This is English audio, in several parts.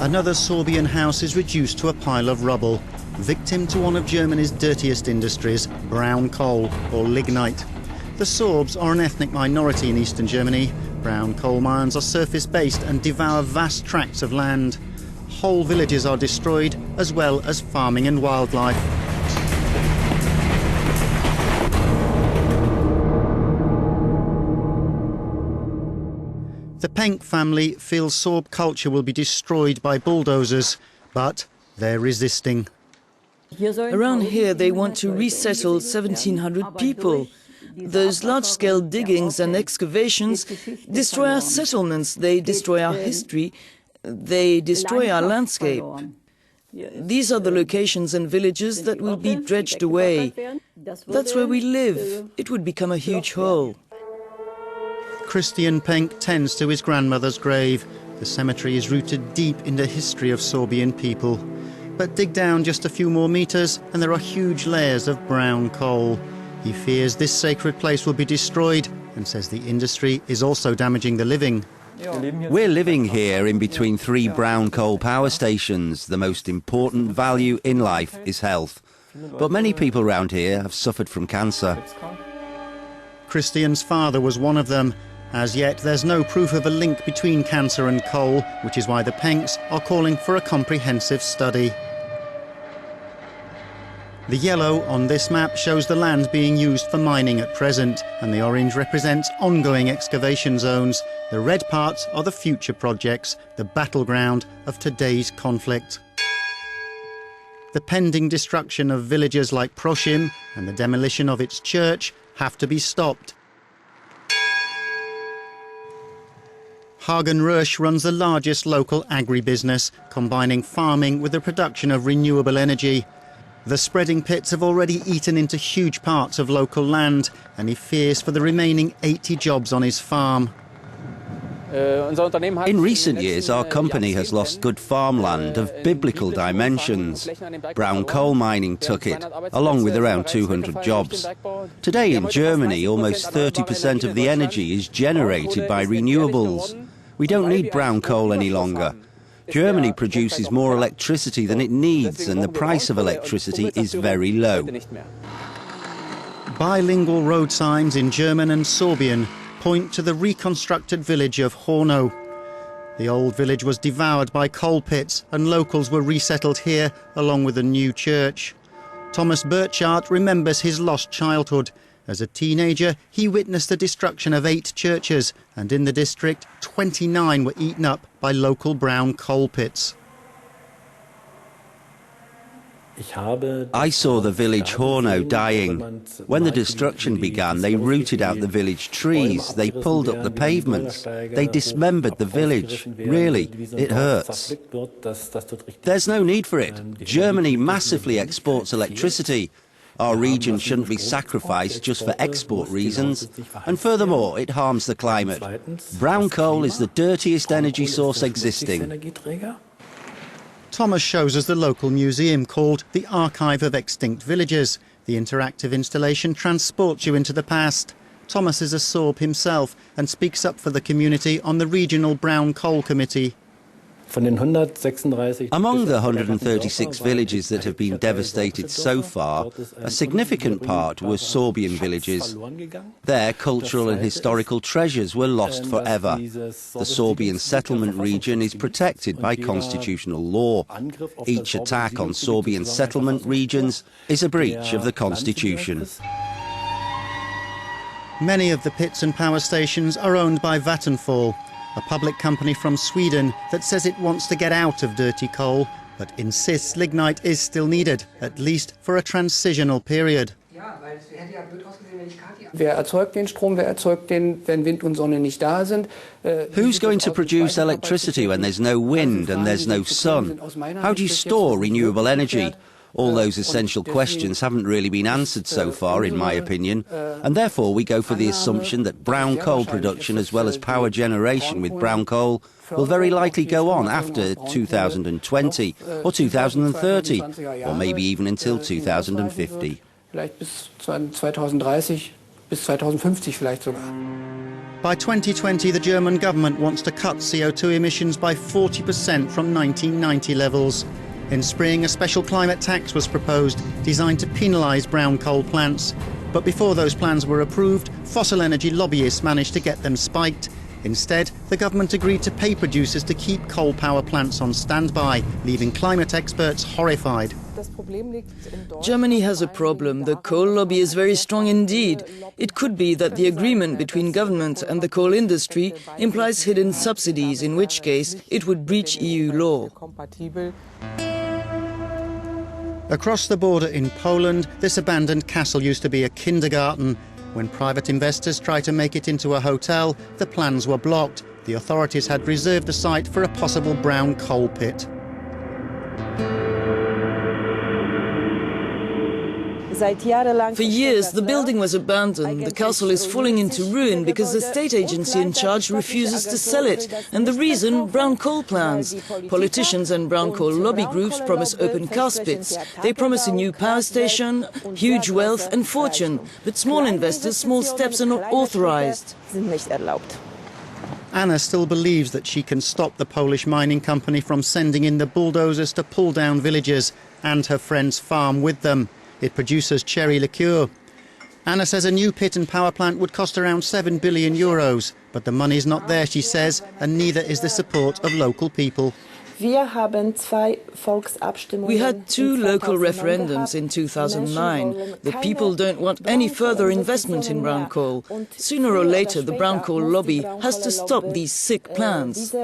Another Sorbian house is reduced to a pile of rubble, victim to one of Germany's dirtiest industries, brown coal, or lignite. The Sorbs are an ethnic minority in eastern Germany. Brown coal mines are surface-based and devour vast tracts of land. Whole villages are destroyed, as well as farming and wildlife. The Penk family feels Sorb culture will be destroyed by bulldozers, but they're resisting. Around here they want to resettle 1,700 people. Those large-scale diggings and excavations destroy our settlements, they destroy our history, they destroy our landscape. These are the locations and villages that will be dredged away. That's where we live. It would become a huge hole. Christian Penk tends to his grandmother's grave. The cemetery is rooted deep in the history of Sorbian people. But dig down just a few more meters and there are huge layers of brown coal. He fears this sacred place will be destroyed and says the industry is also damaging the living. We're living here in between 3 brown coal power stations. The most important value in life is health. But many people around here have suffered from cancer. Christian's father was one of them. As yet, there's no proof of a link between cancer and coal, which is why the Penks are calling for a comprehensive study. The yellow on this map shows the land being used for mining at present, and the orange represents ongoing excavation zones. The red parts are the future projects, the battleground of today's conflict. The pending destruction of villages like Proshim and the demolition of its church have to be stopped. Hagen Rösch runs the largest local agribusiness, combining farming with the production of renewable energy. The spreading pits have already eaten into huge parts of local land, and he fears for the remaining 80 jobs on his farm. In recent years, our company has lost good farmland of biblical dimensions. Brown coal mining took it, along with around 200 jobs. Today in Germany, almost 30% of the energy is generated by renewables. We don't need brown coal any longer. Germany produces more electricity than it needs, and the price of electricity is very low. Bilingual road signs in German and Sorbian point to the reconstructed village of Horno. The old village was devoured by coal pits, and locals were resettled here along with a new church. Thomas Burchard remembers his lost childhood. As a teenager, he witnessed the destruction of 8 churches, and in the district, 29 were eaten up by local brown coal pits. I saw the village Horno dying. When the destruction began, they rooted out the village trees, they pulled up the pavements, they dismembered the village. Really, it hurts. There's no need for it. Germany massively exports electricity. Our region shouldn't be sacrificed just for export reasons, and furthermore, it harms the climate. Brown coal is the dirtiest energy source existing. Thomas shows us the local museum called the Archive of Extinct Villages. The interactive installation transports you into the past. Thomas is a Sorb himself and speaks up for the community on the regional Brown Coal Committee. Among the 136 villages that have been devastated so far, a significant part were Sorbian villages. Their cultural and historical treasures were lost forever. The Sorbian settlement region is protected by constitutional law. Each attack on Sorbian settlement regions is a breach of the constitution. Many of the pits and power stations are owned by Vattenfall, a public company from Sweden that says it wants to get out of dirty coal, but insists lignite is still needed, at least for a transitional period. Who's going to produce electricity when there's no wind and there's no sun? How do you store renewable energy? All those essential questions haven't really been answered so far, in my opinion, and therefore we go for the assumption that brown coal production as well as power generation with brown coal will very likely go on after 2020 or 2030, or maybe even until 2050. bis 2050 vielleicht sogar. By 2020, the German government wants to cut CO2 emissions by 40% from 1990 levels. In spring, a special climate tax was proposed, designed to penalise brown coal plants. But before those plans were approved, fossil energy lobbyists managed to get them spiked. Instead, the government agreed to pay producers to keep coal power plants on standby, leaving climate experts horrified. Germany has a problem. The coal lobby is very strong indeed. It could be that the agreement between government and the coal industry implies hidden subsidies, in which case it would breach EU law. Across the border in Poland, this abandoned castle used to be a kindergarten. When private investors tried to make it into a hotel, the plans were blocked. The authorities had reserved the site for a possible brown coal pit. For years, the building was abandoned. The castle is falling into ruin because the state agency in charge refuses to sell it. And the reason? Brown coal plans. Politicians and brown coal lobby groups promise open cast pits. They promise a new power station, huge wealth and fortune. But small investors, small steps are not authorized. Anna still believes that she can stop the Polish mining company from sending in the bulldozers to pull down villages, and her friends farm with them. It produces cherry liqueur. Anna says a new pit and power plant would cost around €7 billion, but the money's not there, she says, and neither is the support of local people. We had 2 local referendums in 2009. The people don't want any further investment in brown coal. Sooner or later, the brown coal lobby has to stop these sick plans.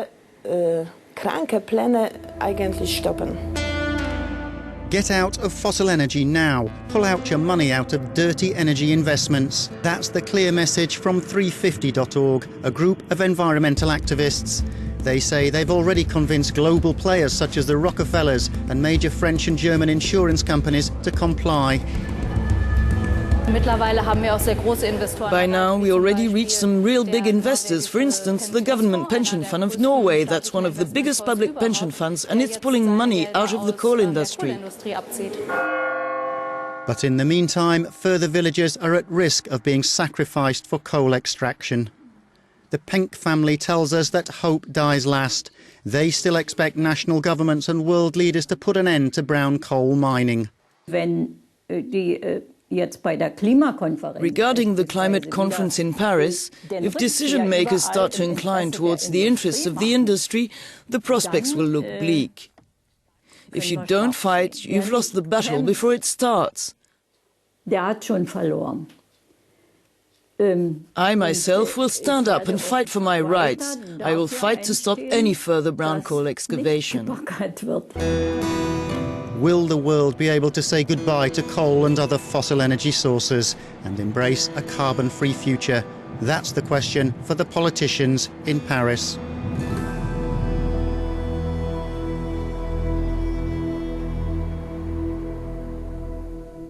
Get out of fossil energy now. Pull out your money out of dirty energy investments. That's the clear message from 350.org, a group of environmental activists. They say they've already convinced global players such as the Rockefellers and major French and German insurance companies to comply. By now, we already reached some real big investors. For instance, the Government Pension Fund of Norway. That's one of the biggest public pension funds, and it's pulling money out of the coal industry. But in the meantime, further villages are at risk of being sacrificed for coal extraction. The Penk family tells us that hope dies last. They still expect national governments and world leaders to put an end to brown coal mining. Regarding the climate conference in Paris, if decision makers start to incline towards the interests of the industry, the prospects will look bleak. If you don't fight, you've lost the battle before it starts. I myself will stand up and fight for my rights. I will fight to stop any further brown coal excavation. Will the world be able to say goodbye to coal and other fossil energy sources and embrace a carbon-free future? That's the question for the politicians in Paris.